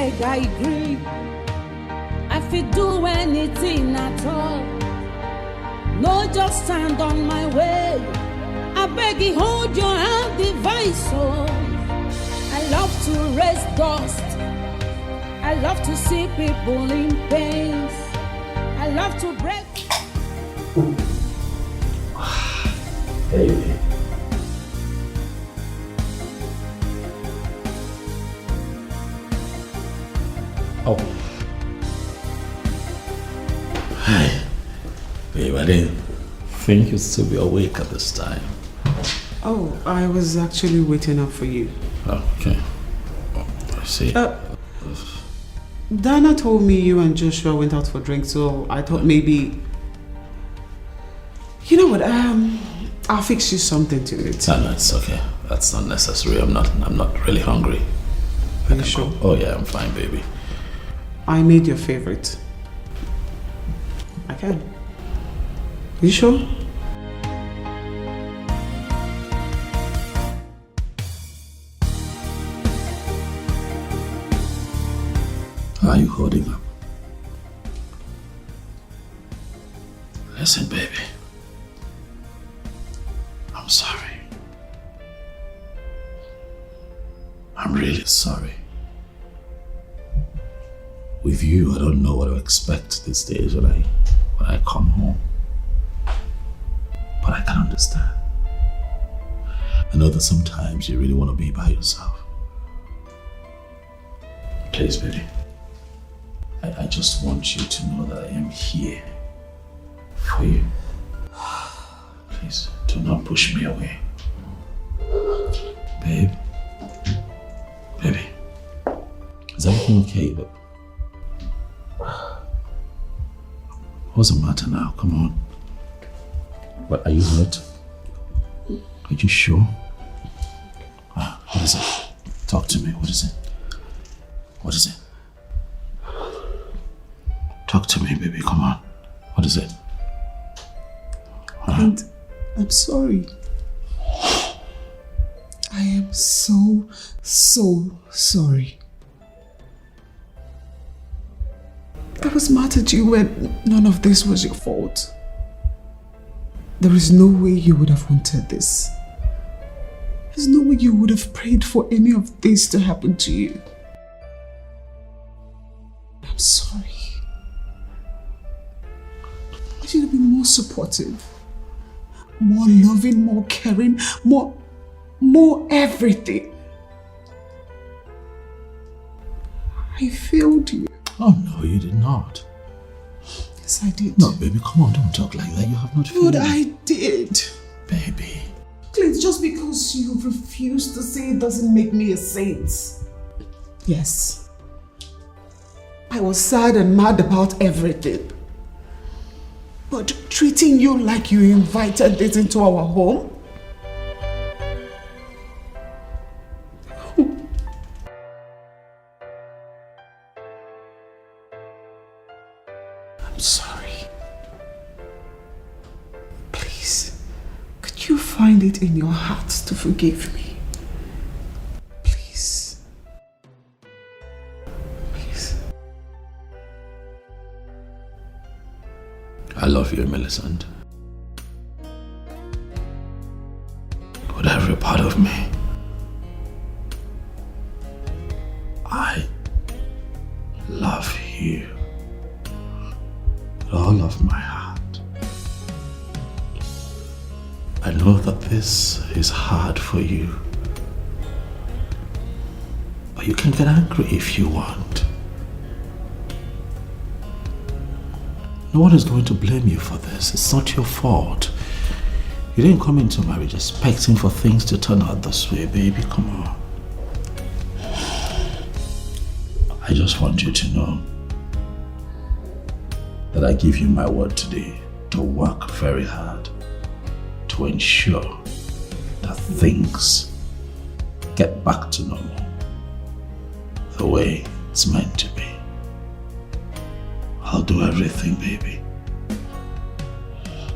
beg, I agree. I feel do anything at all. No, just stand on my way. I beg you, hold your hand, device. Oh, I love to raise dust. I love to see people in pain. I love to break. Baby. Oh. Hi. Babe, I didn't think you'd still be awake at this time. Oh, I was actually waiting up for you. Oh, okay. Oh, I see. Dana told me you and Joshua went out for drinks, so I thought maybe... You know what, I'll fix you something to eat. No, it's okay. That's not necessary. I'm not really hungry. Are you sure? Oh yeah, I'm fine, baby. I made your favorite. I can. You sure? How are you holding up? Listen, baby. I'm sorry. I'm really sorry. With you, I don't know what to expect these days when I come home. But I can understand. I know that sometimes you really want to be by yourself. Please, baby. I just want you to know that I am here for you. Please, do not push me away. Babe. Baby. Is everything okay? But what's the matter now? Come on. What, are you hurt? Are you sure? What is it? Talk to me. What is it? What is it? Talk to me, baby. Come on. What is it? And I'm sorry. I am so sorry. I was mad at you when none of this was your fault. There is no way you would have wanted this. There's no way you would have prayed for any of this to happen to you. I'm sorry. I should have been more supportive, more loving, more caring, more everything. I failed you. Oh no, you did not. Yes, I did. No, baby, come on, don't talk like that. You have not failed. But I did. Baby. Please, just because you refuse to say it doesn't make me a saint. Yes. I was sad and mad about everything. But treating you like you invited this into our home? I'm sorry. Please, could you find it in your heart to forgive me? Please. Please. I love you, Millicent. With every part of me. I love you. With all of my heart. I know that this is hard for you. But you can get angry if you want. No one is going to blame you for this. It's not your fault. You didn't come into marriage expecting for things to turn out this way, baby. Come on. I just want you to know that I give you my word today to work very hard to ensure that things get back to normal the way it's meant to be. I'll do everything, baby,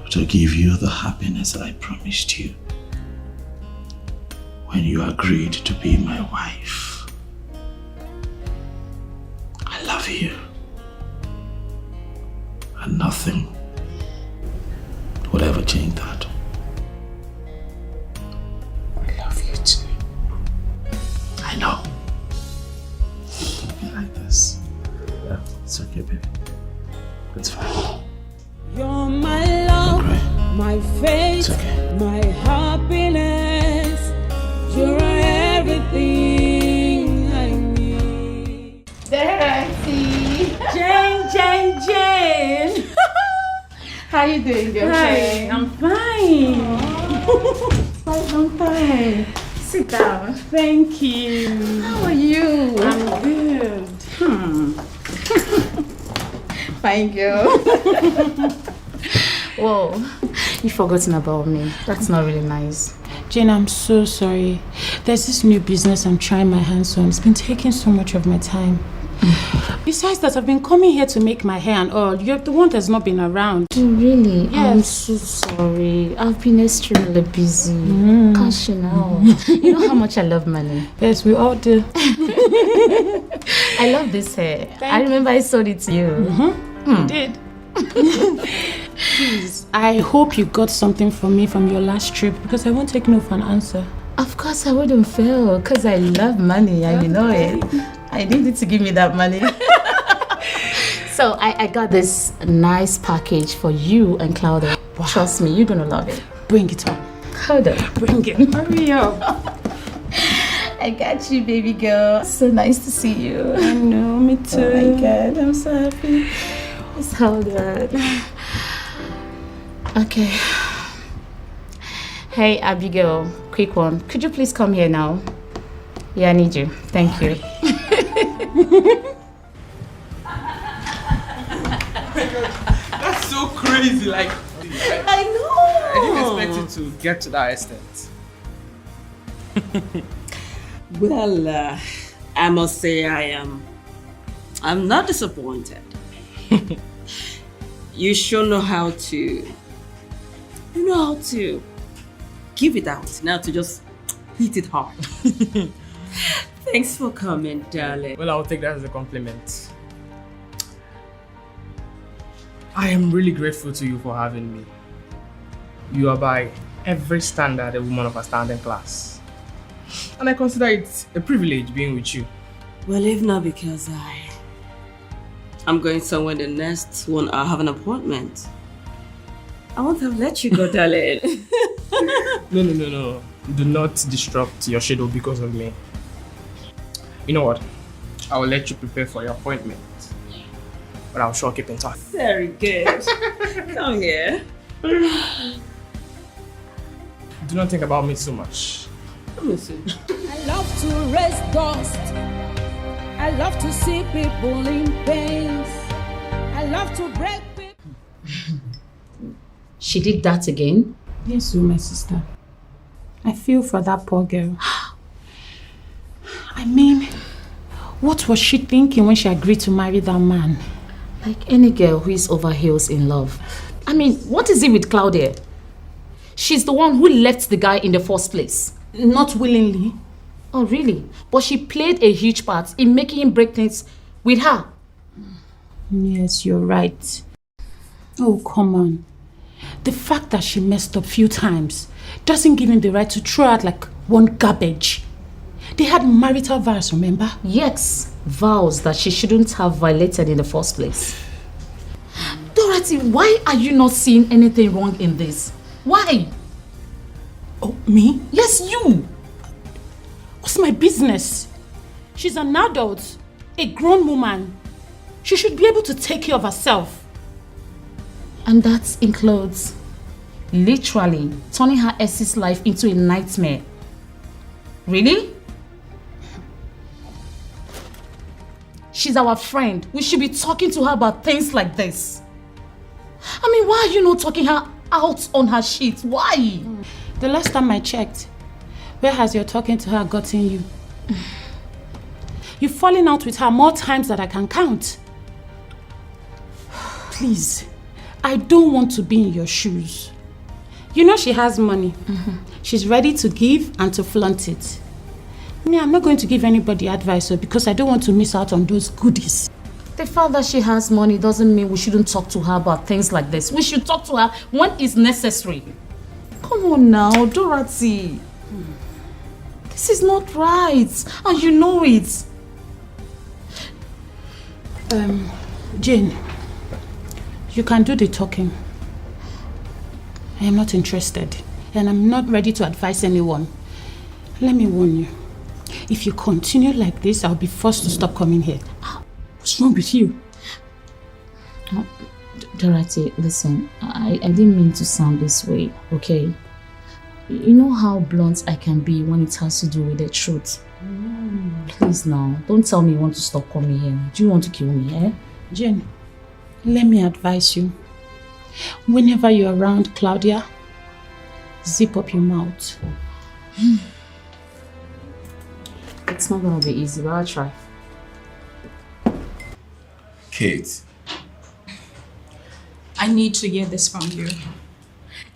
to give you the happiness that I promised you when you agreed to be my wife. you. And nothing would ever change that. I love you too. I know. Don't be like this. Yeah, it's okay, baby. It's fine. You're my love, my faith, okay. my happiness. You're everything I need. There I see. Jane. How you doing, girlfriend? Hi, I'm fine. I'm fine. Sit down. Thank you. How are you? I'm good. Fine girl. Whoa, you've forgotten about me. That's not really nice. Jane, I'm so sorry. There's this new business I'm trying my hands on. It's been taking so much of my time. Besides that, I've been coming here to make my hair and all. You're the one that's not been around. Really? Yes. I'm so sorry. I've been extremely busy. Can't you know? You know how much I love money. Yes, we all do. I love this hair. I remember I sold it to you. You did. Please, I hope you got something for me from your last trip because I won't take no for an answer. Of course I wouldn't fail because I love money and you know it. I need you to give me that money. So I got this nice package for you and Claudia. Wow. Trust me, you're gonna love it. Bring it on. Hold on. Bring it. Hurry up. I got you, baby girl. So nice to see you. I know, me too. Oh my God, I'm so happy. Just hold on. Okay. Hey, Abigail, quick one. Could you please come here now? Yeah, I need you. Thank you. That's so crazy, like I know. I didn't expect it to get to that extent. Well, I must say I'm not disappointed. You sure know how to give it out, now to just hit it hard. Thanks for coming, darling. Well, I'll take that as a compliment. I am really grateful to you for having me. You are by every standard a woman of a standing class. And I consider it a privilege being with you. Well, if not because I'm going somewhere the next 1 hour, have an appointment. I won't have let you go, darling. No. Do not disrupt your schedule because of me. You know what? I will let you prepare for your appointment. But I'll sure keep in touch. Very good. Come here. Do not think about me so much. Listen. I love to raise dust. I love to see people in pain. I love to break people. She did that again? Yes, my sister. I feel for that poor girl. I mean, what was she thinking when she agreed to marry that man? Like any girl who is over heels in love. I mean, what is it with Claudia? She's the one who left the guy in the first place. Not willingly. Oh, really? But she played a huge part in making him break things with her. Yes, you're right. Oh, come on. The fact that she messed up few times doesn't give him the right to throw out like one garbage. They had marital vows, remember? Yes, vows that she shouldn't have violated in the first place. Dorothy, why are you not seeing anything wrong in this? Why? Oh, me? Yes, you. What's my business? She's an adult, a grown woman. She should be able to take care of herself. And that includes literally turning her ex's life into a nightmare. Really? She's our friend. We should be talking to her about things like this. I mean, why are you not talking her out on her shit? Why? The last time I checked, where has your talking to her gotten you? You've fallen out with her more times than I can count. Please, I don't want to be in your shoes. You know she has money. She's ready to give and to flaunt it. Me, I'm not going to give anybody advice because I don't want to miss out on those goodies. The fact that she has money doesn't mean we shouldn't talk to her about things like this. We should talk to her when it's necessary. Come on now, Dorothy. This is not right, and you know it. Jane, you can do the talking. I am not interested, and I'm not ready to advise anyone. Let me warn you. If you continue like this, I'll be forced to stop coming here. What's wrong with you? Dorothy, listen, I didn't mean to sound this way, okay? You know how blunt I can be when it has to do with the truth. Please now, don't tell me you want to stop coming here. Do you want to kill me, eh? Jane, let me advise you. Whenever you're around Claudia, zip up your mouth. It's not gonna be easy, but I'll try. Kate. I need to hear this from you.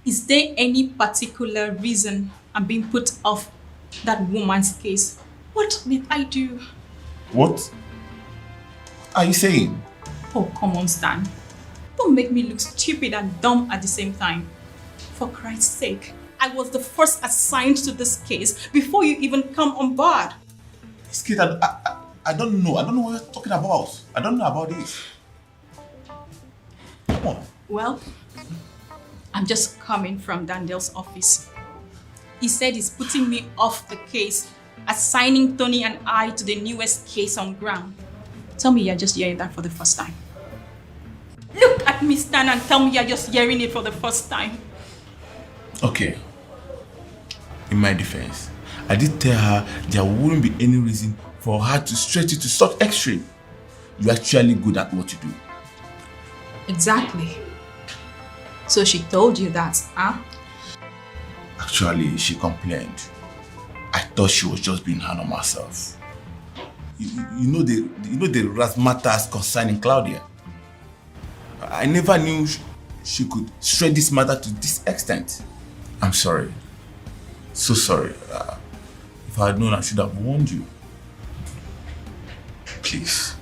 Is there any particular reason I'm being put off that woman's case? What did I do? What are you saying? Oh, come on, Stan. Don't make me look stupid and dumb at the same time. For Christ's sake, I was the first assigned to this case before you even come on board. Kate, I don't know. I don't know what you're talking about. I don't know about this. Come on. Well, I'm just coming from Daniel's office. He said he's putting me off the case, assigning Tony and I to the newest case on ground. Tell me you're just hearing that for the first time. Look at me, Stan, and tell me you're just hearing it for the first time. Okay. In my defense, I did tell her there wouldn't be any reason for her to stretch it to such extreme. You're actually good at what you do. Exactly. So she told you that, huh? Actually, she complained. I thought she was just being hard on herself. You know the razzmatazz concerning Claudia. I never knew she could stretch this matter to this extent. I'm sorry. So sorry. If I had known, I should have warned you. Please.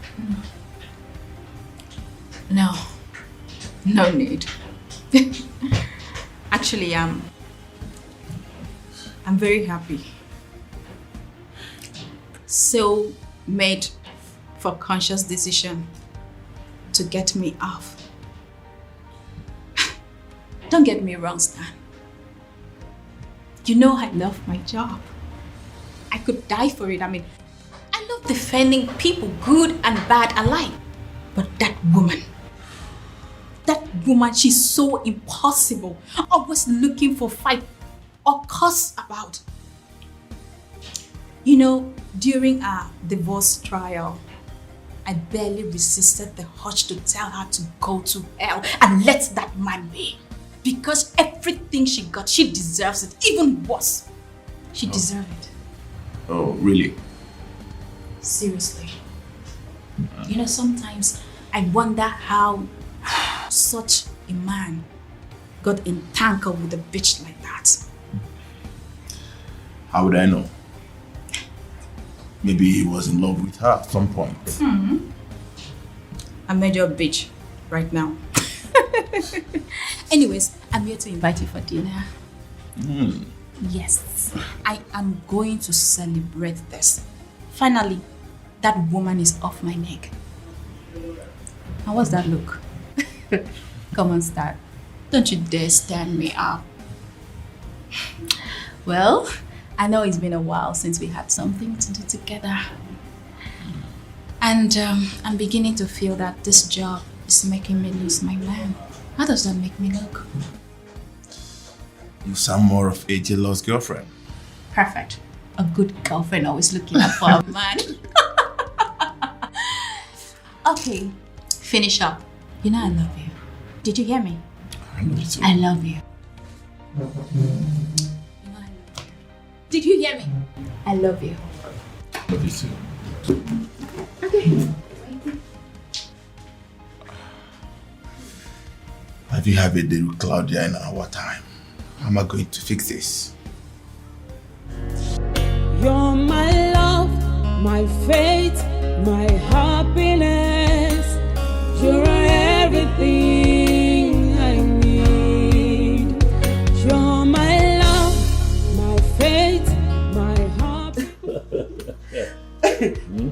No need. Actually, I'm very happy. So made for conscious decision to get me off. Don't get me wrong, Stan. You know I love my job. I could die for it. I mean, I love defending people, good and bad alike. But that woman, she's so impossible. Always looking for fight or cuss about. You know, during our divorce trial, I barely resisted the urge to tell her to go to hell and let that man be. Because everything she got, she deserves it. Even worse, she deserved it. Oh, really? Seriously. You know, sometimes I wonder how such a man got entangled with a bitch like that. How would I know? Maybe he was in love with her at some point. I made you a bitch right now. Anyways, I'm here to invite you for dinner. Yes, I am going to celebrate this. Finally, that woman is off my neck. How was that look? Come on, Stan. Don't you dare stand me up. Well, I know it's been a while since we had something to do together. And I'm beginning to feel that this job is making me lose my man. How does that make me look? You sound more of a jealous girlfriend. Perfect. A good girlfriend always looking out for a man. Okay, finish up. You know I love you. Did you hear me? I love you too. I love you. You know I love you. Did you hear me? I love you. I love you too. Okay. Have you had a day with Claudia in our time? How am I going to fix this? You're my love, my faith, my happiness.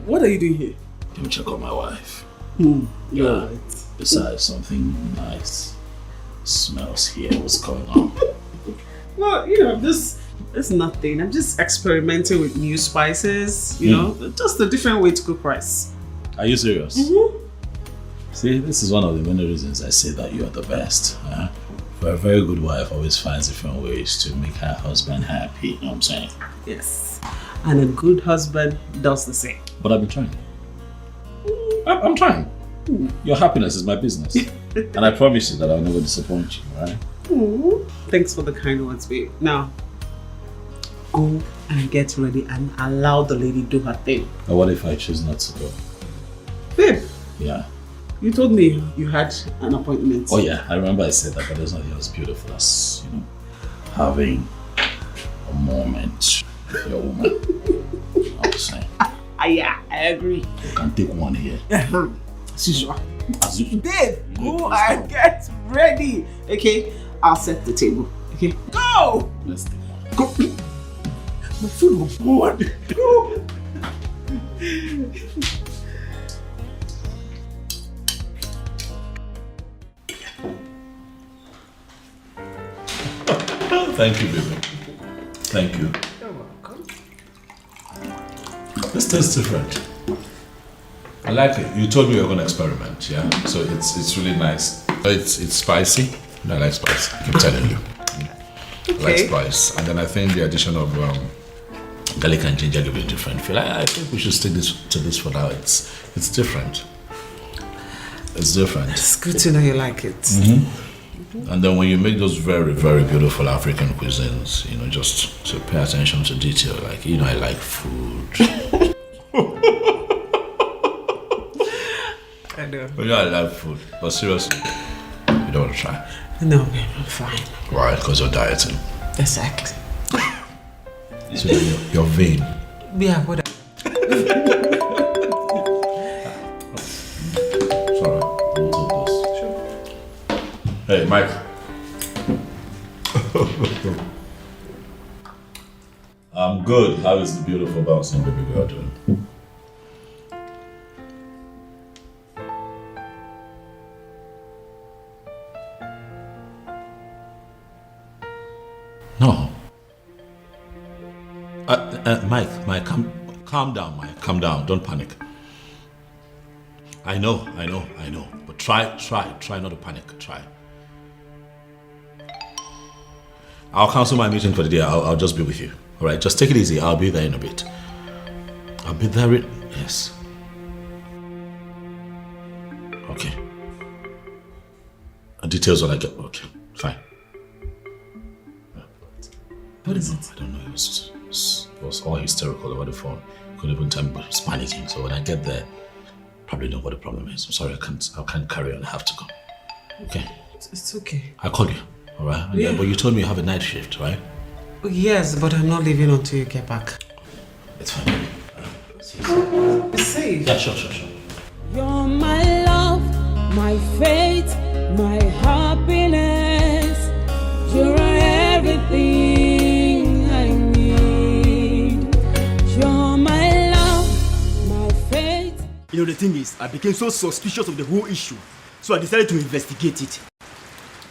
What are you doing here? Let me check on my wife. Yeah. Besides, something nice smells here. What's going on? Well, it's nothing. I'm just experimenting with new spices, you know, just a different way to cook rice. Are you serious? See, this is one of the many reasons I say that you are the best. For a very good wife always finds different ways to make her husband happy, you know what I'm saying? Yes. And a good husband does the same. But I've been trying. I'm trying. Your happiness is my business. And I promise you that I'll never disappoint you, right? Thanks for the kind words, babe. Now, go and get ready and allow the lady do her thing. But what if I choose not to go? Babe, Yeah. you told me you had an appointment. Oh yeah, I remember I said that, but there's nothing as beautiful as, having a moment with your woman. I'm saying. Yeah, I agree. You can take one here. Babe, go and get ready. Okay, I'll set the table. Okay, go! Let's take one. Go! My food was bored. Go! Thank you, baby. Thank you. You're welcome. This tastes different. I like it. You told me you were going to experiment, yeah? So it's really nice. It's spicy. I like spice. I keep telling you. I like spice. And then I think the addition of garlic and ginger give it a different feel. I think we should stick to this for now. It's different. It's different. It's good to know you like it. And then when you make those very, very beautiful African cuisines, just to pay attention to detail, like, I like food. I know. But I love food. But seriously, you don't want to try? No, babe, I'm fine. Why? Because you're dieting. Exactly. So you're vain. Yeah, whatever. Sorry, I'll take this. Sure. Hey, Mike. I'm good. How is the beautiful bouncing baby girl doing? No. Mike, calm down, Mike. Calm down. Don't panic. I know. But try not to panic. Try. I'll cancel my meeting for the day. I'll just be with you. All right, just take it easy. I'll be there in a bit. I'll be there yes. Okay. Details when I get... Okay, fine. What is it? I don't know. It was all hysterical over the phone. Couldn't even tell me, but he was panicking. So when I get there, probably know what the problem is. I'm sorry, I can't carry on. I have to go. Okay? It's okay. I'll call you. All right? Yeah. But you told me you have a night shift, right? Yes, but I'm not leaving until you get back. It's fine. Be safe. Yeah, sure. You're my love, my faith, my happiness. You're everything I need. You're my love, my faith. The thing is, I became so suspicious of the whole issue, so I decided to investigate it.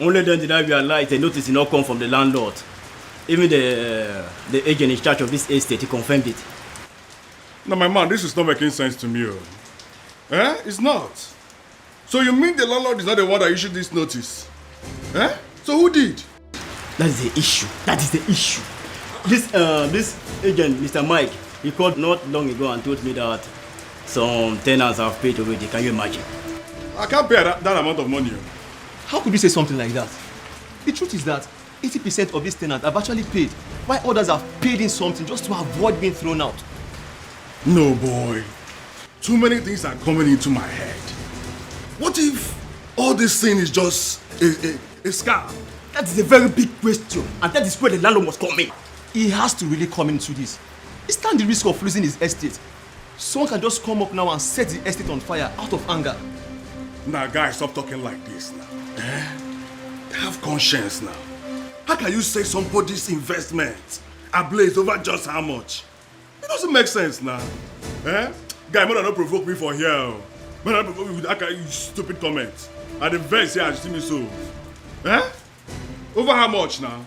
Only then did I realize the notice did not come from the landlord. Even the agent in charge of this estate, he confirmed it. Now, my man, this is not making sense to me. It's not. So you mean the landlord is not the one that issued this notice? So who did? That is the issue. This agent, Mr. Mike, he called not long ago and told me that some tenants have paid already. Can you imagine? I can't pay that amount of money. How could you say something like that? The truth is that 80% of these tenants have actually paid, while others have paid in something just to avoid being thrown out. No, boy. Too many things are coming into my head. What if all this thing is just a scam? That is a very big question, and that is where the landlord must come in. He has to really come into this. He stands the risk of losing his estate. Someone can just come up now and set the estate on fire out of anger. Now, guys, stop talking like this now. Have conscience now. How can you say somebody's investment ablaze over just how much? It doesn't make sense now. Eh? Guy, man, don't provoke me for here. Man, don't provoke me with that kind of stupid comment. At the verse here, I see me so. Eh? Over how much now?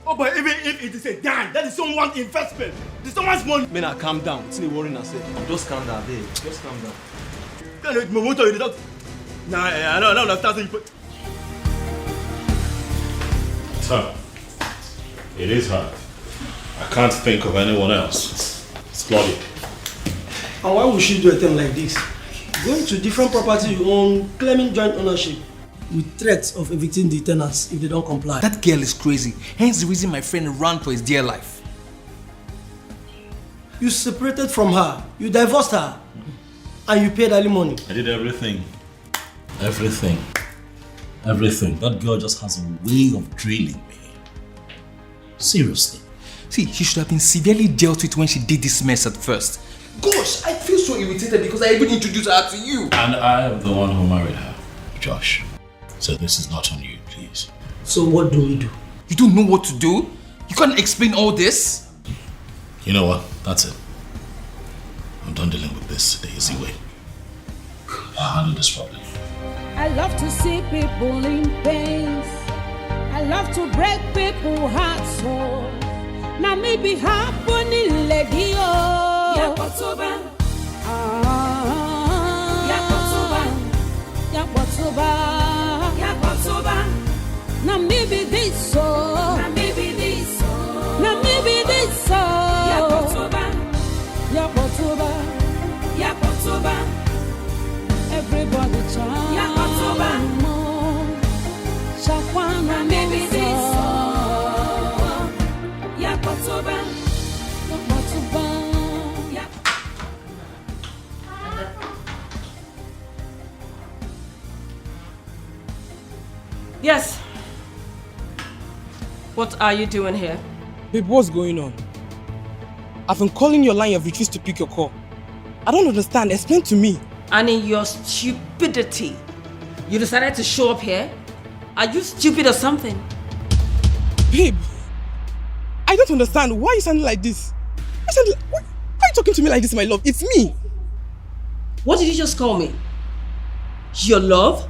Oh, but even if it is a dime, that is someone's investment. It's someone's money. Man, calm down. It's not worrying yourself. Just calm down, babe. Just calm down. Nah, I don't understand. Her. It is her. I can't think of anyone else. It's Claudia. And why would she do a thing like this? Going to different property you own, claiming joint ownership, with threats of evicting the tenants if they don't comply. That girl is crazy. Hence the reason my friend ran for his dear life. You separated from her, you divorced her, and you paid alimony. I did everything. Everything. Everything. That girl just has a way of drilling me. Seriously. See, she should have been severely dealt with when she did this mess at first. Gosh, I feel so irritated because I even introduced her to you. And I am the one who married her, Josh. So this is not on you, please. So what do we do? You don't know what to do? You can't explain all this? You know what? That's it. I'm done dealing with this the easy way. I'll handle this problem. I love to see people in pain. I love to break people's hearts. So now maybe happening lady Yakotoba. Yakotoba. Yakotoba. Now maybe this so. Now maybe this so. Now maybe this so. Yakotoba. Yakotoba. Yakotoba. Everybody try. Yakotoba. Shakwana maybe this so. Yakotoba. Yakotoba. Yes. What are you doing here? Babe, what's going on? I've been calling your line, you've refused to pick your call. I don't understand. Explain to me. And in your stupidity, you decided to show up here? Are you stupid or something? Babe, I don't understand. Why are you sounding like this? Why are you talking to me like this, my love? It's me. What did you just call me? Your love?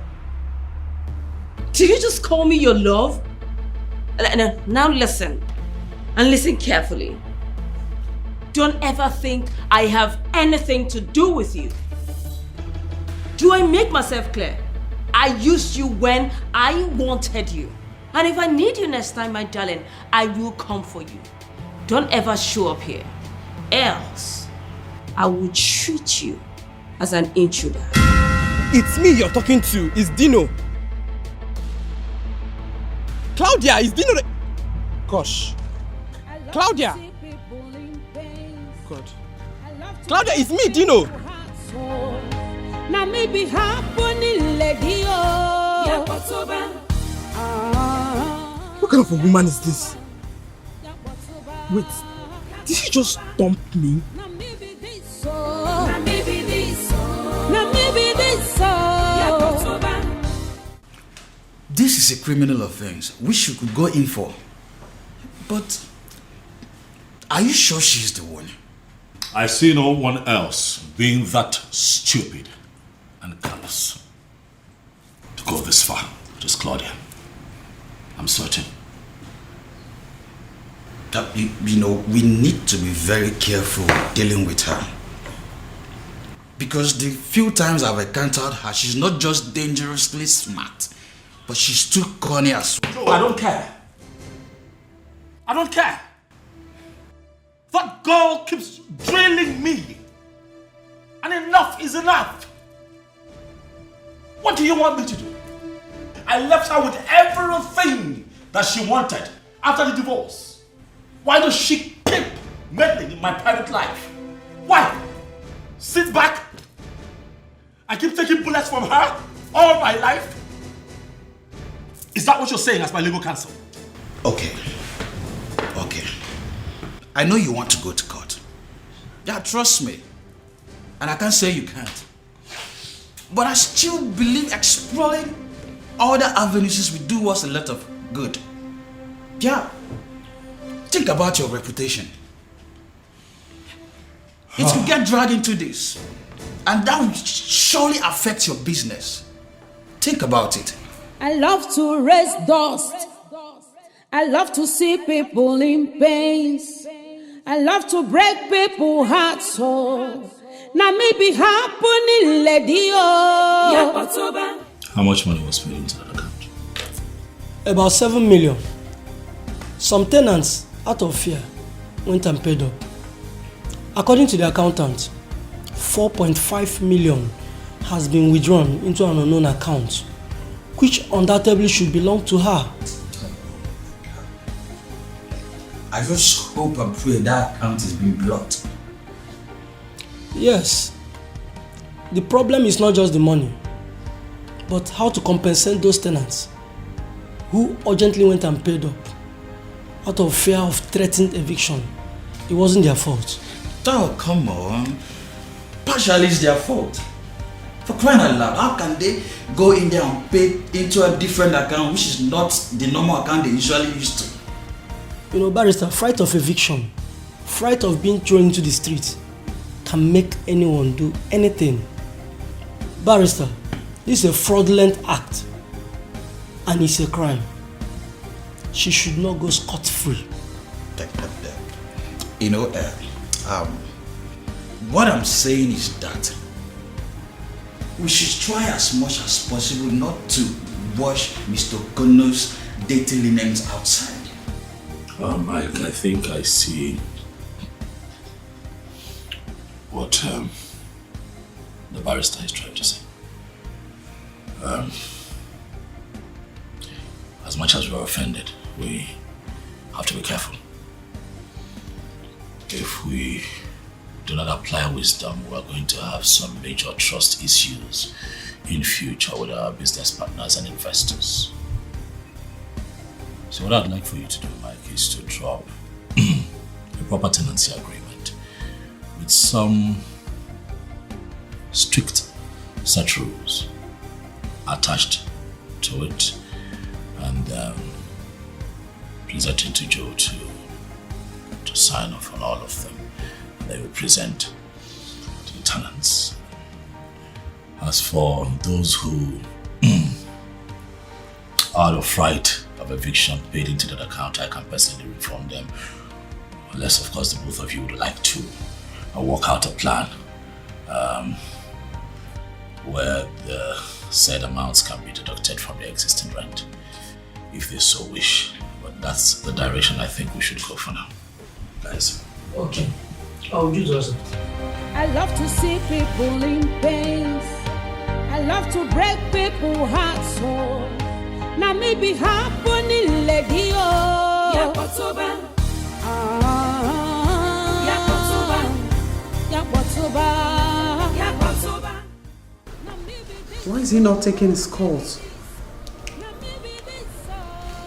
Did you just call me your love? Now listen, and listen carefully. Don't ever think I have anything to do with you. Do I make myself clear? I used you when I wanted you. And if I need you next time, my darling, I will come for you. Don't ever show up here. Else, I will treat you as an intruder. It's me you're talking to. It's Dino. Claudia, is Dino the... Gosh. Claudia. God. Claudia, it's me, Dino. Now maybe happening lady What kind of a woman is this? Wait, did she just dump me? Now maybe this so. Now maybe this so. Now maybe this so. This is a criminal offense which you could go in for. But are you sure she's the one? I see no one else being that stupid and callous to go this far. Just Claudia. I'm certain. That, you know, we need to be very careful dealing with her. Because the few times I've encountered her, she's not just dangerously smart, but she's too corny as well. No, I don't care. I don't care. That girl keeps drilling me. And enough is enough. What do you want me to do? I left her with everything that she wanted after the divorce. Why does she keep meddling in my private life? Why? Sit back? I keep taking bullets from her all my life? Is that what you're saying as my legal counsel? Okay. I know you want to go to court. Yeah, trust me. And I can't say you can't. But I still believe exploring other avenues will do us a lot of good. Yeah. Think about your reputation. It could get dragged into this. And that will surely affect your business. Think about it. I love to raise dust. I love to see people in pains. I love to break people's hearts. So now maybe happening, lady. How much money was paid into that account? About 7 million. Some tenants, out of fear, went and paid up. According to the accountant, 4.5 million has been withdrawn into an unknown account, which undoubtedly should belong to her. I just hope and pray that account is being blocked. Yes. The problem is not just the money, but how to compensate those tenants who urgently went and paid up out of fear of threatened eviction. It wasn't their fault. Oh, come on. Partially it's their fault. For crying out loud, how can they go in there and pay into a different account which is not the normal account they usually used to? You know, barrister, fright of eviction, fright of being thrown into the street can make anyone do anything. Barrister, this is a fraudulent act and it's a crime. She should not go scot-free. You know, what I'm saying is that we should try as much as possible not to wash Mr. Kono's dirty linens outside. Mike, I think I see what the barrister is trying to say. As much as we're offended, we have to be careful. If we do not apply wisdom, we're going to have some major trust issues in future with our business partners and investors. So what I'd like for you to do, Mike, is to drop a proper tenancy agreement with some strict such rules attached to it, and present it to Joe to sign off on all of them. And they will present to the tenants. As for those who, out of fright of eviction, paid into that account, I can personally inform them, unless of course the both of you would like to work out a plan where the said amounts can be deducted from the existing rent, if they so wish. But that's the direction I think we should go for now, guys. Okay. I'll do that. I love to see people in pains. I love to break people's hearts. So now maybe happening, lady. Why is he not taking his calls?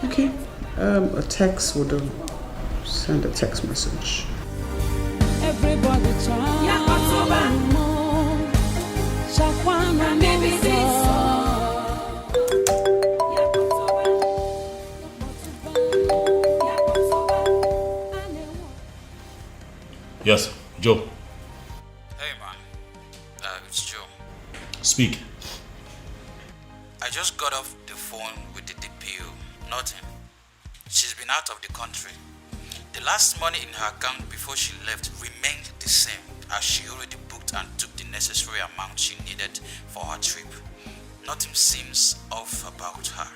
Okay, a text would send a text message. Everybody Yes, Joe. Hey man, it's Joe. Speak. I just got off the phone with the DPO. Nothing. She's been out of the country. The last money in her account before she left remained the same, as she already booked and took the necessary amount she needed for her trip. Nothing seems off about her.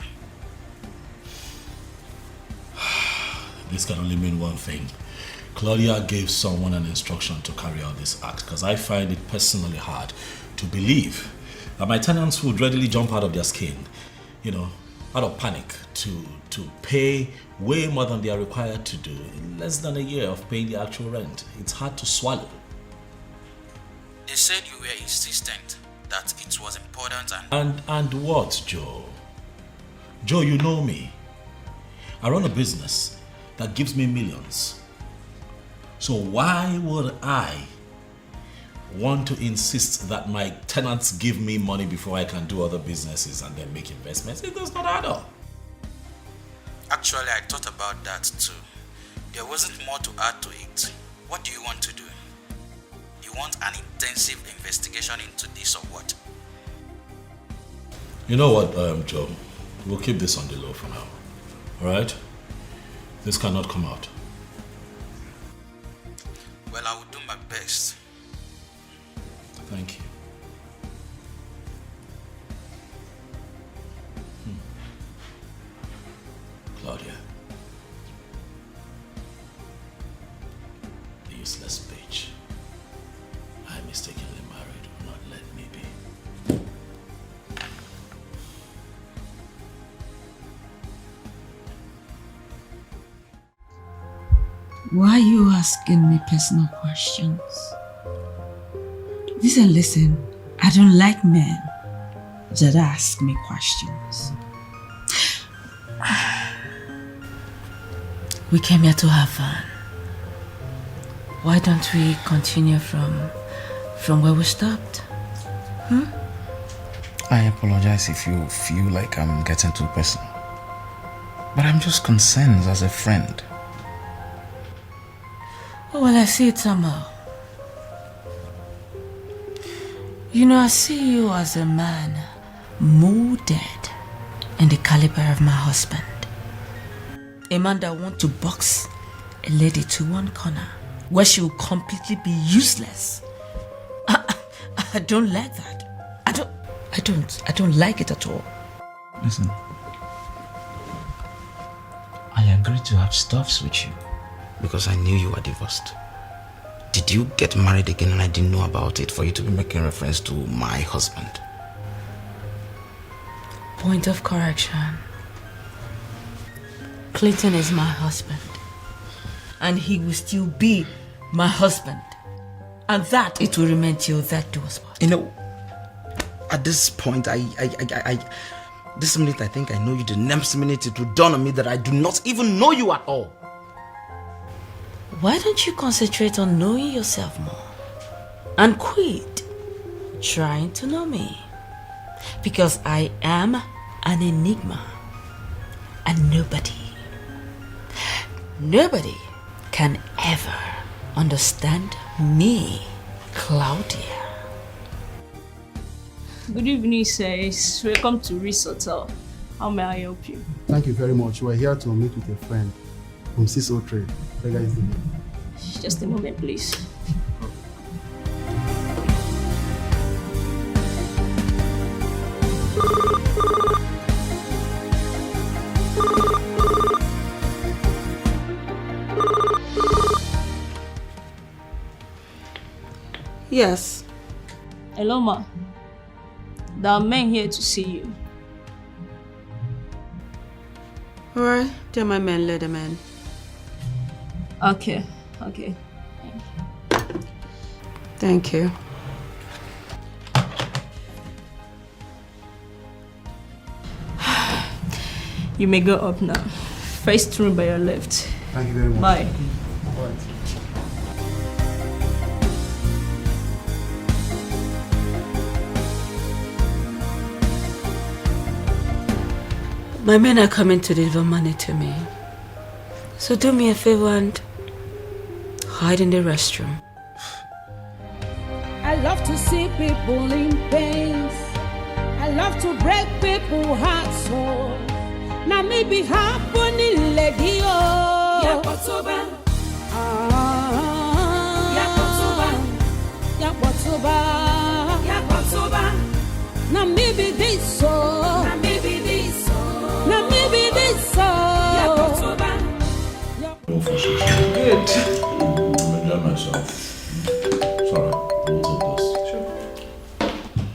This can only mean one thing. Claudia gave someone an instruction to carry out this act, because I find it personally hard to believe that my tenants would readily jump out of their skin, out of panic to pay way more than they are required to do in less than a year of paying the actual rent. It's hard to swallow. They said you were insistent that it was important And what, Joe? Joe, you know me. I run a business that gives me millions. So why would I want to insist that my tenants give me money before I can do other businesses and then make investments? It does not add up. Actually, I thought about that too. There wasn't more to add to it. What do you want to do? You You want an intensive investigation into this or what? You know what, Joe? We'll keep this on the low for now. Alright? This cannot come out. Well, I will do my best. Thank you. Claudia. The useless bitch. I mistakenly married will not let me be. Why are you asking me personal questions? Listen, I don't like men that ask me questions. We came here to have fun. Why don't we continue from where we stopped? I apologize if you feel like I'm getting too personal. But I'm just concerned as a friend. Oh, well, I see it somehow. You know, I see you as a man molded in the caliber of my husband. A man that wants to box a lady to one corner where she will completely be useless. I don't like that. I don't like it at all. Listen, I agreed to have stuffs with you because I knew you were divorced. Did you get married again and I didn't know about it for you to be making reference to my husband? Point of correction. Clayton is my husband. And he will still be my husband. And that it will remain till that do us part. You know, at this point, this minute I think I know you. The next minute it will dawn on me that I do not even know you at all. Why don't you concentrate on knowing yourself more and quit trying to know me? Because I am an enigma and nobody can ever understand me, Claudia. Good evening, sirs. Welcome to Reese Hotel. How may I help you? Thank you very much. We're here to meet with a friend from CISO Trade. Peggy is the name. Just a moment, please. Yes. Hello, ma. There are men here to see you. Alright, they're my men, let them in. Okay. Thank you. You may go up now. First room by your left. Thank you very much. Bye. All right. My men are coming to deliver money to me. So do me a favor and hide in the restroom. I love to see people in pains. I love to break people's hearts. So now maybe happening lady Yakotoba. Yakotoba. Now maybe this so. Now maybe this so. Good. I'm enjoying myself. Sorry, we'll take this. Sure.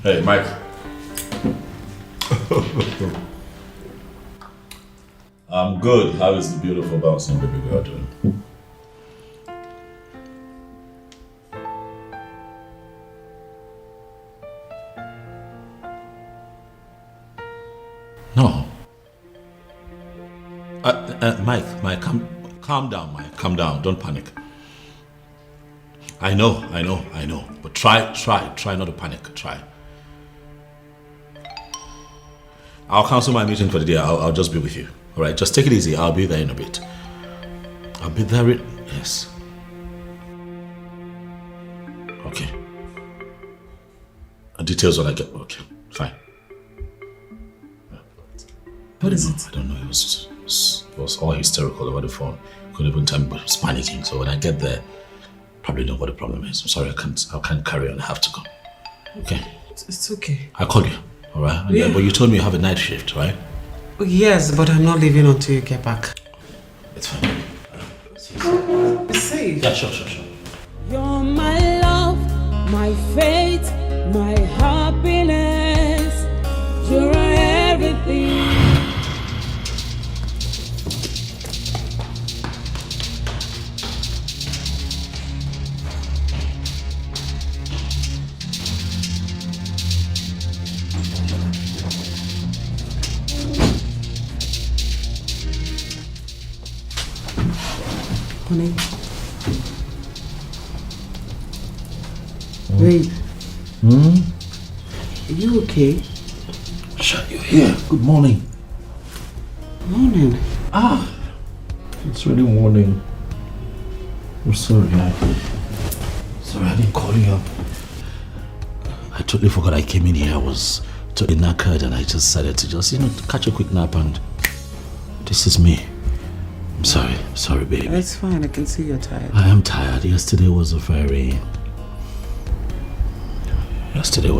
Hey, Mike. I'm good. How is the beautiful bouncing baby girl doing? No. Mike, calm down, Mike. Calm down. Don't panic. I know. But try not to panic. Try. I'll cancel my meeting for the day. I'll just be with you. All right, just take it easy. I'll be there in a bit. I'll be there in... Yes. Okay. Okay. Details when I get... Okay, fine. What is it? I don't know. It was all hysterical over the phone. Couldn't even tell me, but he was panicking. So when I get there, probably know what the problem is. I'm sorry, I can't carry on. I have to go. Okay. It's okay. I'll call you. All right. Yeah. But you told me you have a night shift, right? Yes, but I'm not leaving until you get back. It's fine. Say. Yeah, sure. You're my love, my faith, my happiness. You're everything. Honey. Babe. Are you okay? Shut you here. Good morning. Morning. It's really morning. I'm sorry. Sorry, I didn't call you up. I totally forgot I came in here. I was totally knackered and I just decided to catch a quick nap and this is me. I'm sorry, baby. It's fine, I can see you're tired. I am tired. Yesterday was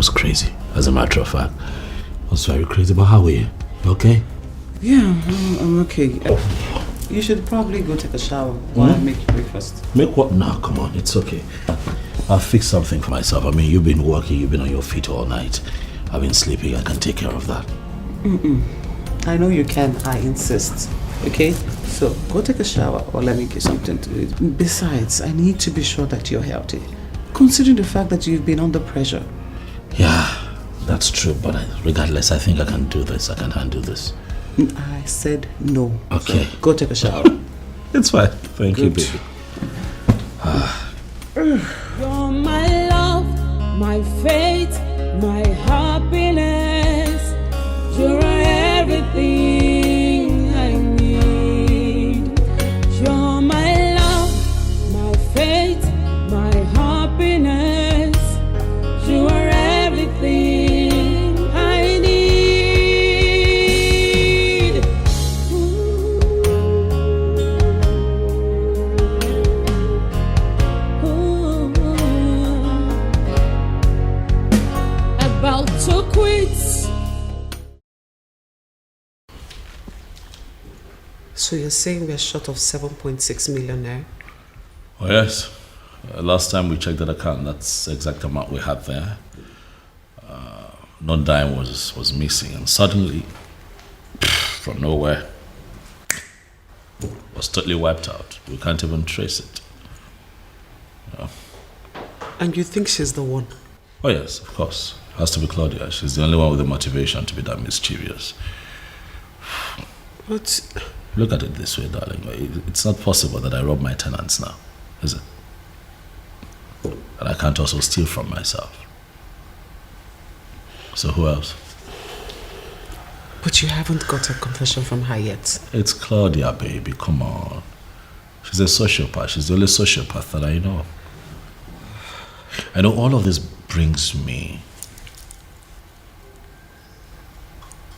crazy. As a matter of fact, it was very crazy. But how are you? You okay? Yeah, I'm okay. You should probably go take a shower while I make you breakfast. Make what? No, come on, it's okay. I'll fix something for myself. I mean, you've been working, you've been on your feet all night. I've been sleeping, I can take care of that. I know you can, I insist. Okay? So, go take a shower or let me get something to eat. Besides, I need to be sure that you're healthy. Considering the fact that you've been under pressure. Yeah, that's true, but regardless, I think I can do this. I can handle this. I said no. Okay. So go take a shower. It's fine. Thank you, baby. You're my love, my faith, my happiness. You're everything I need. You're my love, my faith, my happiness. You are everything I need. About to quit. So you're saying we're short of 7.6 million now? Oh, yes. Last time we checked that account, that's the exact amount we had there. No dime was missing, and suddenly, from nowhere, was totally wiped out. We can't even trace it. Yeah. And you think she's the one? Oh yes, of course. Has to be Claudia. She's the only one with the motivation to be that mischievous. But look at it this way, darling. It's not possible that I rob my tenants now, is it? And I can't also steal from myself. So who else? But you haven't got a confession from her yet. It's Claudia, baby. Come on. She's a sociopath. She's the only sociopath that I know. I know all of this brings me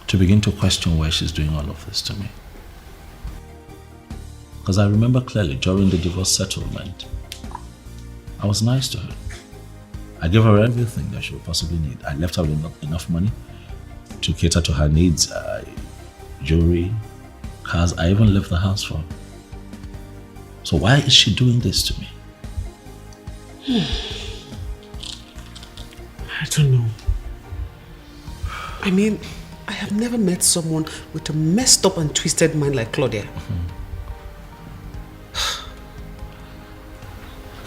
to begin to question why she's doing all of this to me. Because I remember clearly during the divorce settlement, I was nice to her. I gave her everything that she would possibly need. I left her with enough money to cater to her needs, jewelry, cars. I even left the house for her. So why is she doing this to me? I don't know. I mean, I have never met someone with a messed up and twisted mind like Claudia.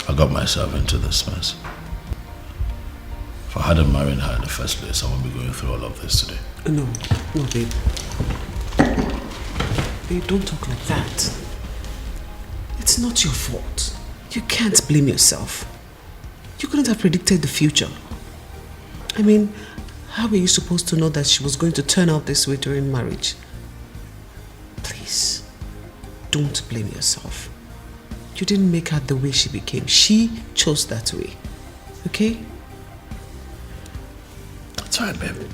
I got myself into this mess. If I hadn't married her in the first place, I wouldn't be going through all of this today. No, babe. Babe, don't talk like that. It's not your fault. You can't blame yourself. You couldn't have predicted the future. I mean, how were you supposed to know that she was going to turn out this way during marriage? Please, don't blame yourself. You didn't make her the way she became. She chose that way. Okay? That's fine, baby.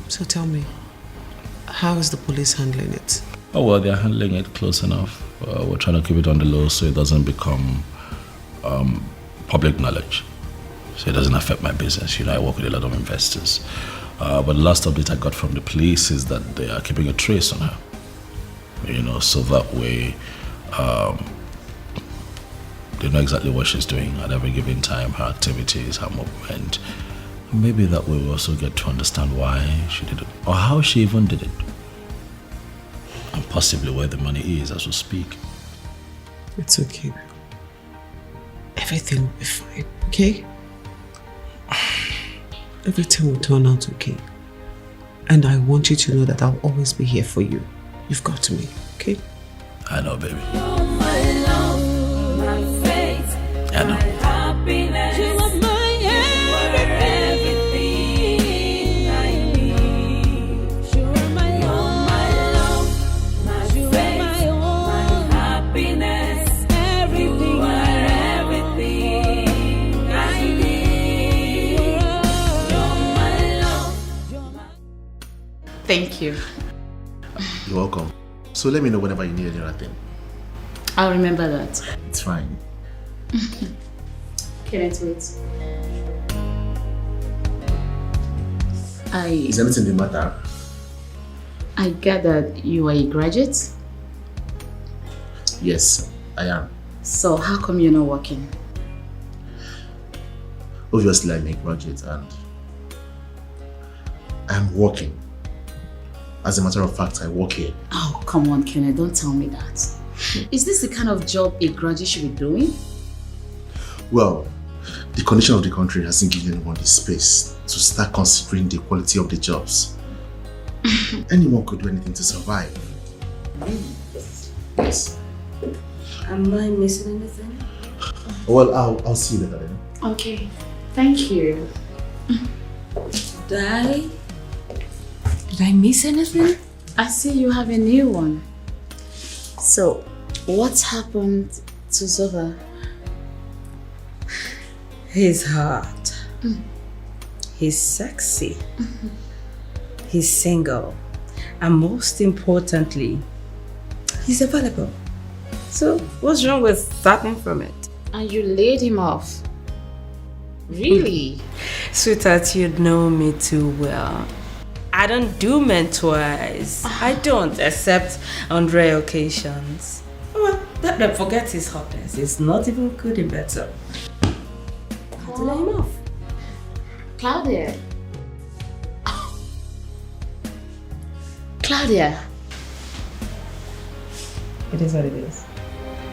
So tell me, how is the police handling it? Oh, well, they're handling it close enough. We're trying to keep it on the low so it doesn't become public knowledge. So it doesn't affect my business. You know, I work with a lot of investors. But the last update I got from the police is that they are keeping a trace on her. You know, so that way they know exactly what she's doing at every given time, her activities, her movement. Maybe that way we also get to understand why she did it, or how she even did it. And possibly where the money is as we speak. It's okay. Everything will be fine, okay? Everything will turn out okay. And I want you to know that I'll always be here for you. You've got me, okay? I know, baby. You're my love, my faith, I know. my happiness. You are my everything I need. You are my love, my faith, my happiness. Everything you are everything I need. You're my love. Thank you. You're welcome. So let me know whenever you need any other thing. I'll remember that. It's fine. Can't wait. Is anything the matter? I get that you are a graduate. Yes, I am. So how come you're not working? Obviously, I'm a graduate and I'm working. As a matter of fact, I work here. Oh, come on, Kenneth, don't tell me that. Is this the kind of job a graduate should be doing? Well, the condition of the country hasn't given anyone the space to start considering the quality of the jobs. Anyone could do anything to survive. Yes. Am I missing anything? Well, I'll see you later then. Okay, thank you. Did I miss anything? I see you have a new one. So, what happened to Zova? He's hot. He's sexy. He's single. And most importantly, he's available. So, what's wrong with starting from it? And you laid him off? Really? Sweetheart, you know me too well. I don't do men twice. I don't, except on rare occasions. Well, don't forget his hotness. He's not even good in bed, so had to let him off. Claudia. Claudia. It is what it is.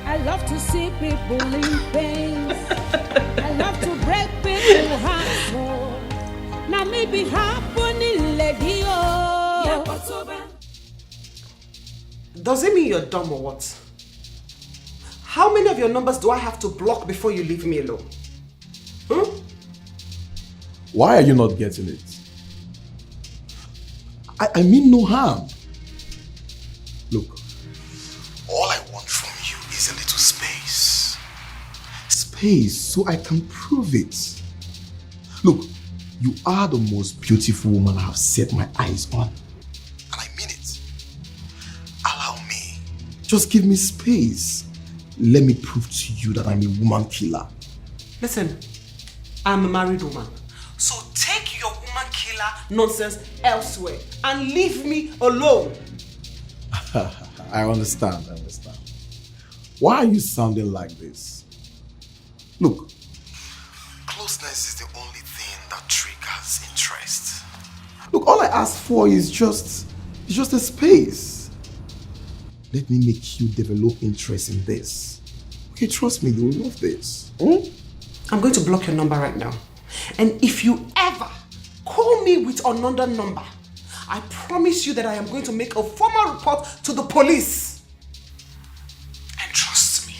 I love to see people in pain. I love to break people's hearts. Now maybe happening lady. Does it mean you're dumb or what? How many of your numbers do I have to block before you leave me alone? Why are you not getting it? I mean no harm. Look, all I want from you is a little space. Space so I can prove it. Look, you are the most beautiful woman I have set my eyes on. And I mean it. Allow me. Just give me space. Let me prove to you that I'm a woman killer. Listen, I'm a married woman. So take your woman killer nonsense elsewhere and leave me alone. I understand. Why are you sounding like this? Look, closeness is the only thing that triggers interest. Look, all I ask for is just a space. Let me make you develop interest in this. Okay, trust me, you will love this. I'm going to block your number right now. And if you ever call me with another number, I promise you that I am going to make a formal report to the police. And trust me,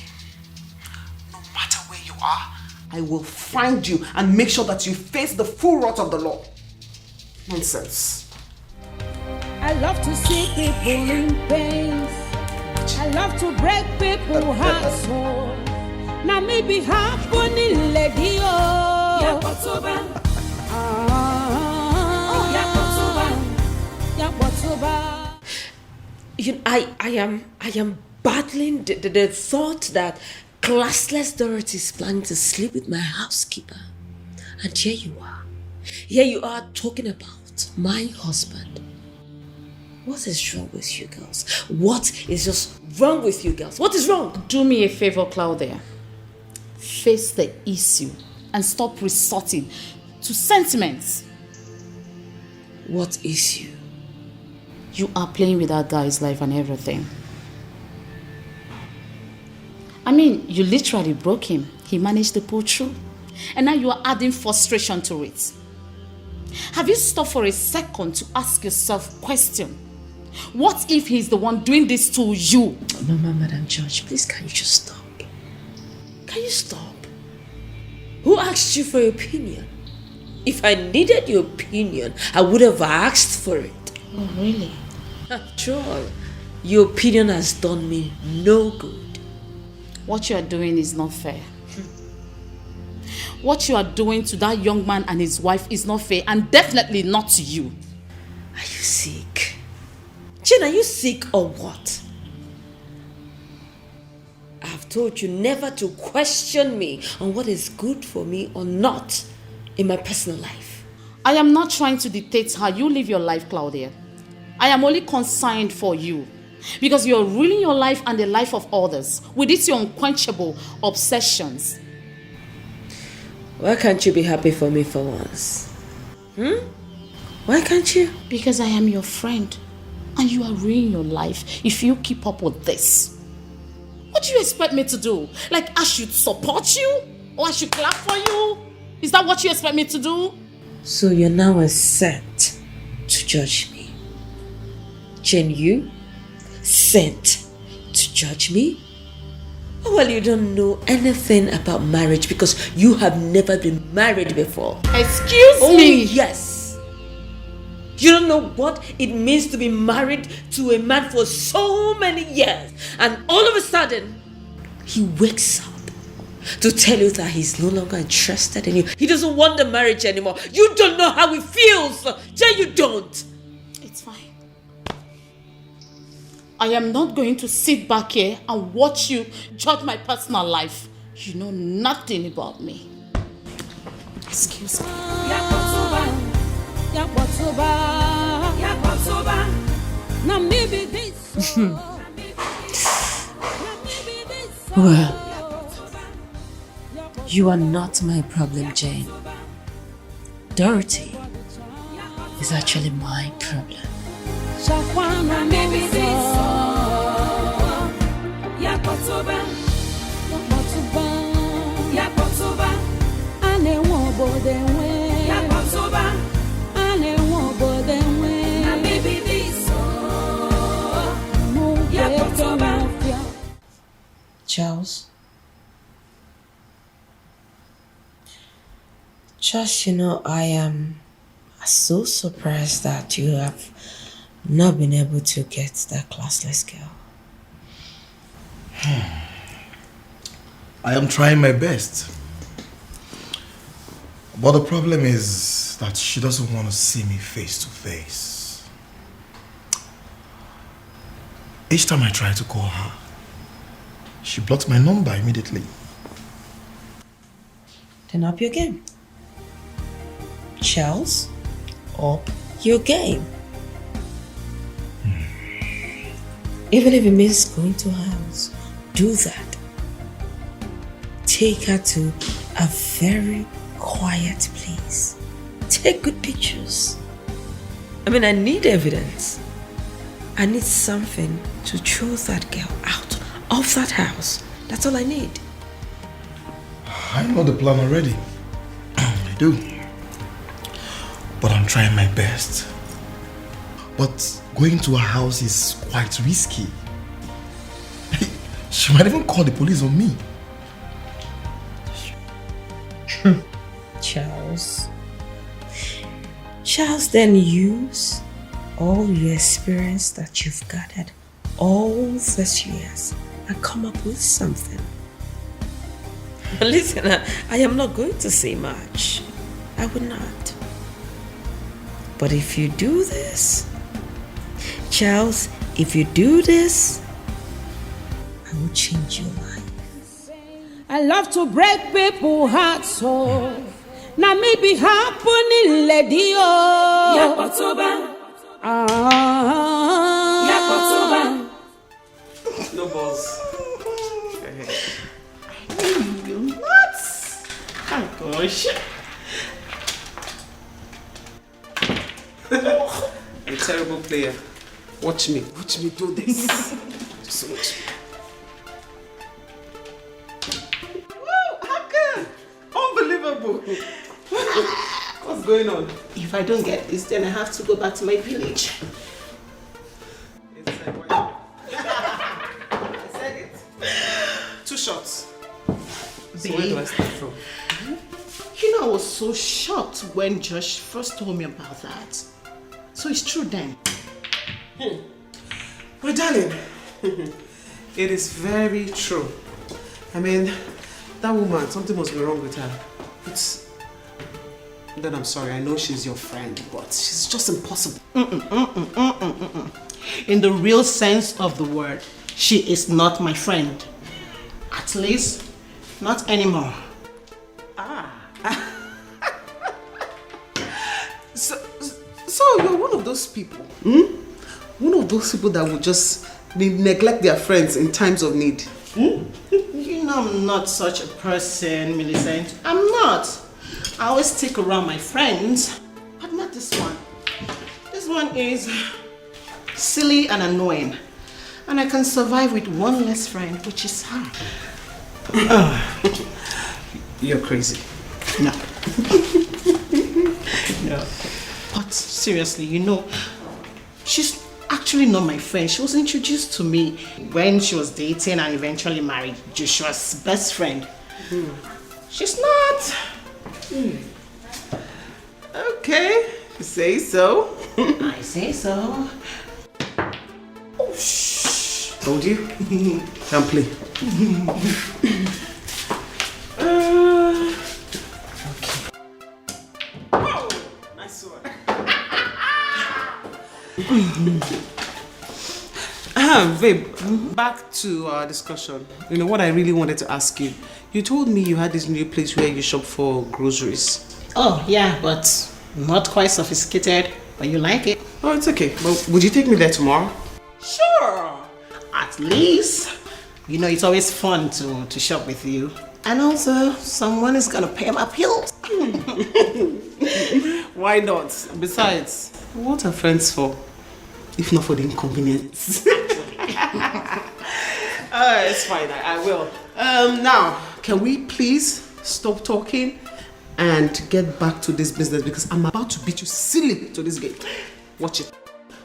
no matter where you are, I will find you and make sure that you face the full wrath of the law. Nonsense. I love to see people in pain. I love to break people's hearts. Now maybe happening lady. I am battling the thought that classless Dorothy is planning to sleep with my housekeeper. And here you are. Here you are talking about my husband. What is wrong with you girls? What is just wrong with you girls? What is wrong? Do me a favor, Claudia. Face the issue and stop resorting to sentiments. What issue? You are playing with that guy's life and everything. I mean, you literally broke him. He managed to pull through. And now you are adding frustration to it. Have you stopped for a second to ask yourself a question? What if he's the one doing this to you? No, Madam Judge, please can you just stop? Can you stop? Who asked you for your opinion? If I needed your opinion, I would have asked for it. Oh, really? After all, your opinion has done me no good. What you are doing is not fair. What you are doing to that young man and his wife is not fair, and definitely not to you. Are you sick? Jane, are you sick or what? I've told you never to question me on what is good for me or not in my personal life. I am not trying to dictate how you live your life, Claudia. I am only concerned for you because you're ruining your life and the life of others with these your unquenchable obsessions. Why can't you be happy for me for once? Why can't you? Because I am your friend and you are ruining your life if you keep up with this. What do you expect me to do? Like I should support you? Or I should clap for you? Is that what you expect me to do? So you're now set to judge me. Jane, you sent to judge me? Oh, well, you don't know anything about marriage because you have never been married before. Excuse me? Oh, yes. You don't know what it means to be married to a man for so many years. And all of a sudden, he wakes up to tell you that he's no longer interested in you. He doesn't want the marriage anymore. You don't know how it feels. Jane, you don't. It's fine. I am not going to sit back here and watch you judge my personal life. You know nothing about me. Excuse me. Well, you are not my problem, Jane. Dorothy is actually my problem. Charles, just I am so surprised that you have not been able to get that classless girl. I am trying my best. But the problem is that she doesn't want to see me face to face. Each time I try to call her, she blocks my number immediately. Then up your game. Charles, up your game. Even if it means going to her house, do that. Take her to a very quiet place. Take good pictures. I mean, I need evidence. I need something to throw that girl out of that house. That's all I need. I know the plan already. I do. But I'm trying my best. But going to her house is quite risky. She might even call the police on me. Charles, then use all your experience that you've gathered all these years and come up with something. Listen, I am not going to say much. I would not. But if you do this, Charles, if you do this, I will change your life. I love to break people's hearts, so now maybe happening, lady. No balls. You nuts! Oh gosh. A terrible player. Watch me do this. So much. Woo, Haka! Unbelievable. What's going on? If I don't get this, then I have to go back to my village. I said it. 2 shots. So where do I start from? You know, I was so shocked when Josh first told me about that. So it's true then. Well, darling, it is very true. I mean, that woman, something must be wrong with her. Then I'm sorry, I know she's your friend, but she's just impossible. In the real sense of the word, she is not my friend. At least, not anymore. So you're one of those people, One of those people that would just neglect their friends in times of need. You know I'm not such a person, Millicent. I'm not. I always stick around my friends, but not this one. This one is silly and annoying. And I can survive with one less friend, which is her. You're crazy. No. No. But seriously, you know, she's actually not my friend. She was introduced to me when she was dating and eventually married Joshua's best friend. She's not. Okay, you say so. I say so. Oh, shh. Told you. Can't play. Nice one. Babe, back to our discussion. You know what I really wanted to ask you. You told me you had this new place where you shop for groceries. Oh, yeah, but not quite sophisticated, but you like it. Oh, it's okay. But would you take me there tomorrow? Sure. At least, you know, it's always fun to shop with you. And also, someone is gonna pay my bills. Why not? Besides, what are friends for? If not for the inconvenience. It's fine, I will. Now, can we please stop talking and get back to this business, because I'm about to beat you silly to this game. Watch it.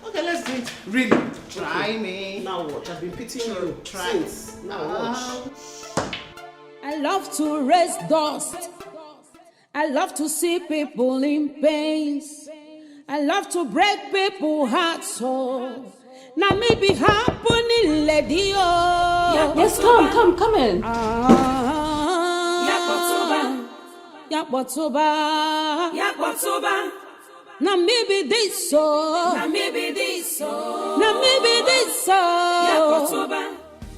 Okay, let's do it. Really? Try me. Now watch. I've been pitying you. Try Since. Now watch. I love to raise dust. I love to see people in pain. I love to break people's hearts. So now maybe happening, lady. Yes, come in. Yakbotoba. Now maybe this so.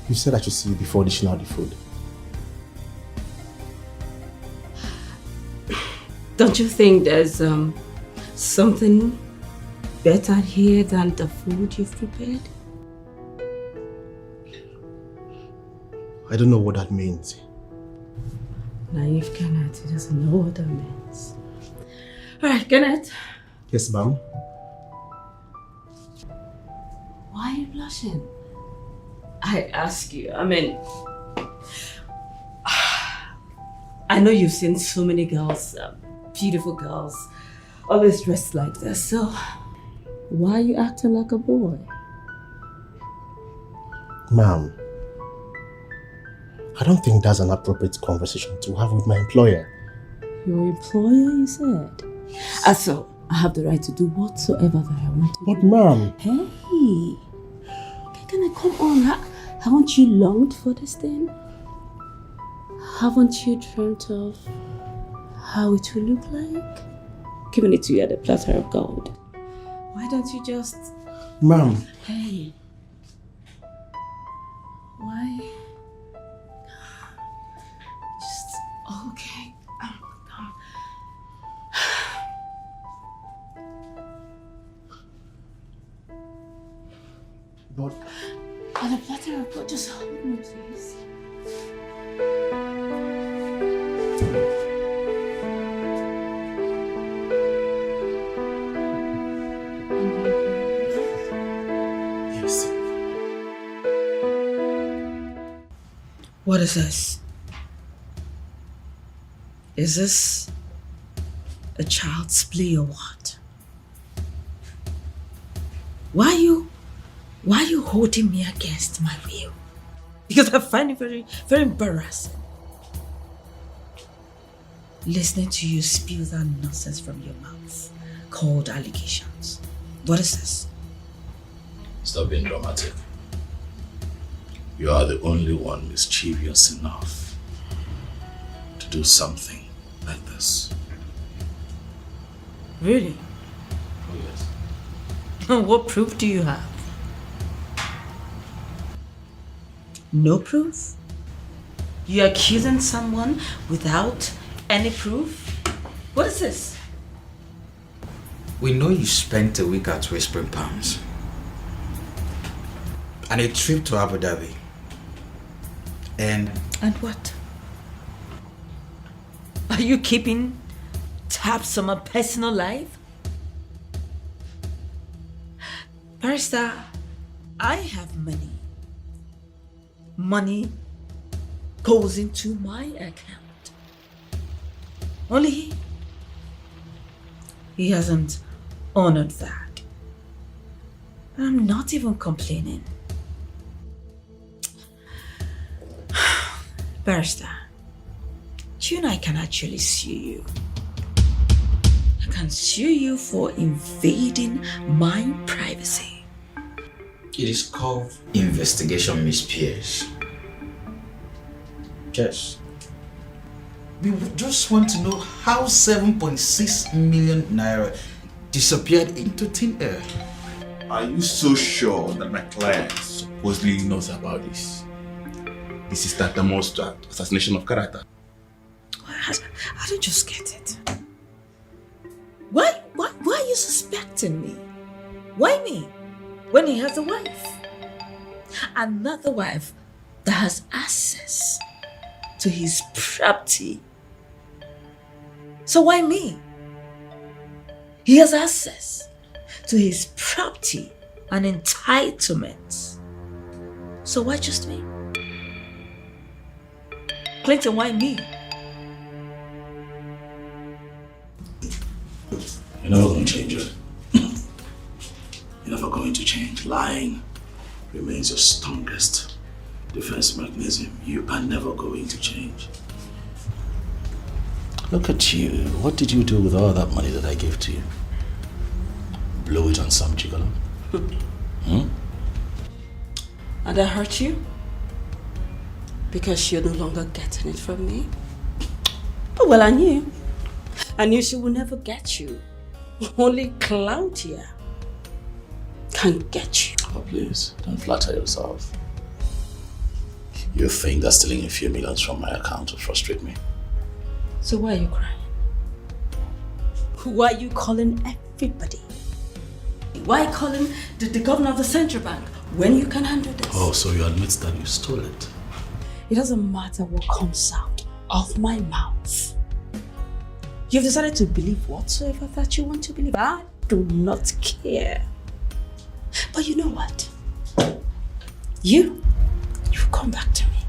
You said I should see you before dishing out the food. Don't you think there's something better here than the food you've prepared? I don't know what that means. Naive Kenneth, he doesn't know what that means. Alright, Kenneth. Yes, ma'am. Why are you blushing? I ask you, I mean, I know you've seen so many girls, beautiful girls, always dressed like this, so why are you acting like a boy? Ma'am, I don't think that's an appropriate conversation to have with my employer. Your employer, you said? So, I have the right to do whatsoever that I want to do. But ma'am... Hey! Okay, can I come on? Haven't you longed for this thing? Haven't you dreamt of how it will look like? Giving it to you at a platter of gold. Why don't you just... Ma'am. Hey. Why? Just... Okay. But... On a platter of gold, just hold me, please. Yes. What is this? Is this a child's play or what? Why are you holding me against my will? Because I find it very, very embarrassing. Listening to you spew that nonsense from your mouth called allegations. What is this? Stop being dramatic. You are the only one mischievous enough to do something like this. Really? Oh yes. What proof do you have? No proof? You're accusing someone without any proof? What is this? We know you spent a week at Whispering Palms and a trip to Abu Dhabi. And what? Are you keeping tabs on my personal life? Barrister, I have money. Money goes into my account. Only he hasn't honored that. I'm not even complaining. Barrister, you and I can actually sue you. I can sue you for invading my privacy. it is called investigation, Miss Pierce. Yes. We just want to know how 7.6 million naira disappeared into thin air. Are you so sure that my client supposedly knows about this? This is tantamount to assassination of character. I don't just get it. Why are you suspecting me? Why me? When he has a wife. Another wife that has access to his property. So why me? He has access to his property and entitlements. So why just me? Clinton, why me? You're never going to change it. You're never going to change. Lying remains your strongest defense mechanism. You are never going to change. Look at you. What did you do with all that money that I gave to you? Blow it on some gigolo? And I hurt you? Because you're no longer getting it from me? Oh, well, I knew. I knew she would never get you. Only Claudia can get you. Oh, please, don't flatter yourself. You think that stealing a few millions from my account will frustrate me? So why are you crying? Why are you calling everybody? Why calling the governor of the central bank when you can handle this? Oh, so you admit that you stole it? It doesn't matter what comes out of my mouth. You've decided to believe whatsoever that you want to believe. I do not care. But you know what? You come back to me.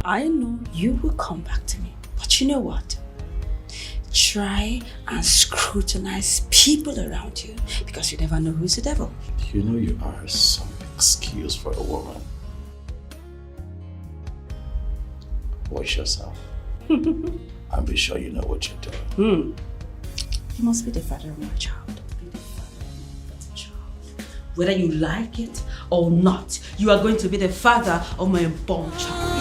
I know you will come back to me. But you know what? Try and scrutinize people around you because you never know who's the devil. You know you are some excuse for a woman. Watch yourself. And be sure you know what you're doing. You must be the father of my child. Be the father of my child. Whether you like it or not, you are going to be the father of my unborn child.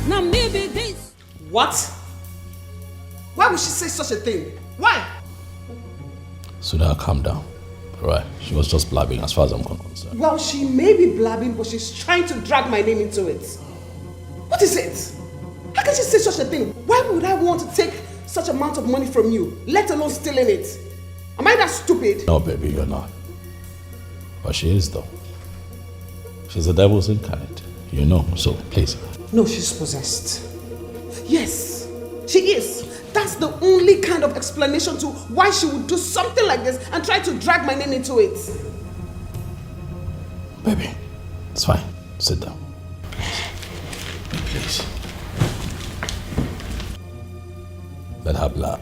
Now maybe this. What? Why would she say such a thing? Why? Sudha, calm down. Alright, she was just blabbing as far as I'm concerned. Well, she may be blabbing, but she's trying to drag my name into it. What is it? How can she say such a thing? Why would I want to take such amount of money from you, let alone stealing it? Am I that stupid? No, baby, you're not. But she is, though. She's the devil's incarnate. You know, so please. No, she's possessed. Yes, she is. That's the only kind of explanation to why she would do something like this and try to drag my name into it. Baby, it's fine. Sit down. Please. Let her blab.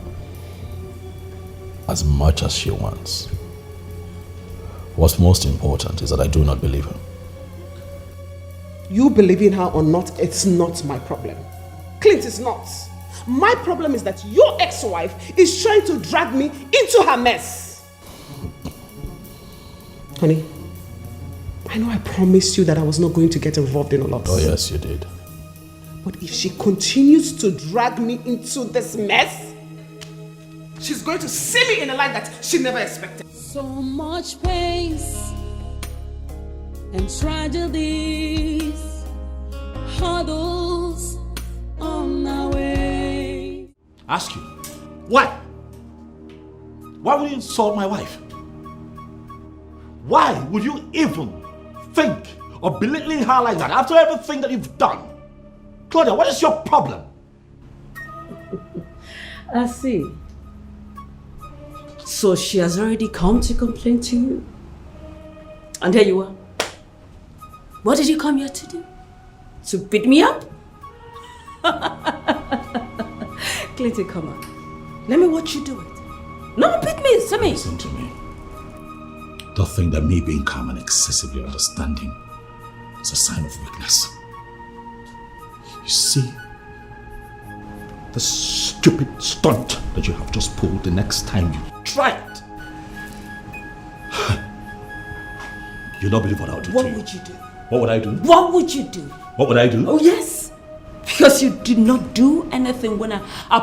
As much as she wants. What's most important is that I do not believe her. You believing her or not, it's not my problem. Clint, it's not. My problem is that your ex-wife is trying to drag me into her mess. Honey, I know I promised you that I was not going to get involved in a lot. Oh yes, you did. But if she continues to drag me into this mess, she's going to see me in a light that she never expected. So much pain and tragedies, hurdles on our way. Ask you, why? Why would you insult my wife? Why would you even think of belittling her like that after everything that you've done? Claudia, what is your problem? I see. So she has already come to complain to you? And there you are. What did you come here to do? To beat me up? Clinton, come on. Let me watch you do it. No, beat me, see me. Listen to me. Don't think that me being calm and excessively understanding is a sign of weakness. You see, the stupid stunt that you have just pulled, the next time you try it, you'll not believe what I'll do. What would you do? What would I do? What would you do? What would I do? Oh, yes. Because you did not do anything when I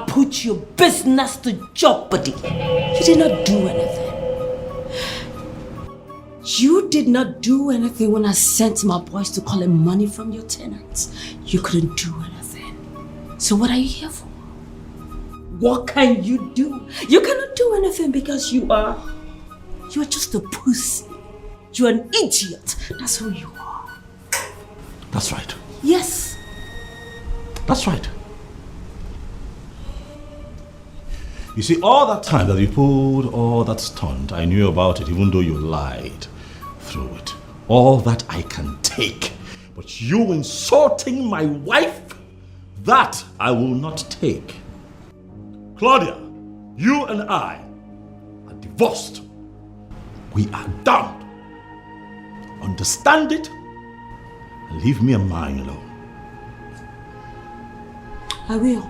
put your business to jeopardy. You did not do anything. You did not do anything when I sent my boys to collect money from your tenants. You couldn't do anything. So what are you here for? What can you do? You cannot do anything because you are just a pussy. You're an idiot. That's who you are. That's right. Yes. That's right. You see, all that time that you pulled all that stunt, I knew about it, even though you lied through it. All that I can take. But you insulting my wife, that I will not take. Claudia, you and I are divorced. We are done. Understand it and leave me and mine alone. I will.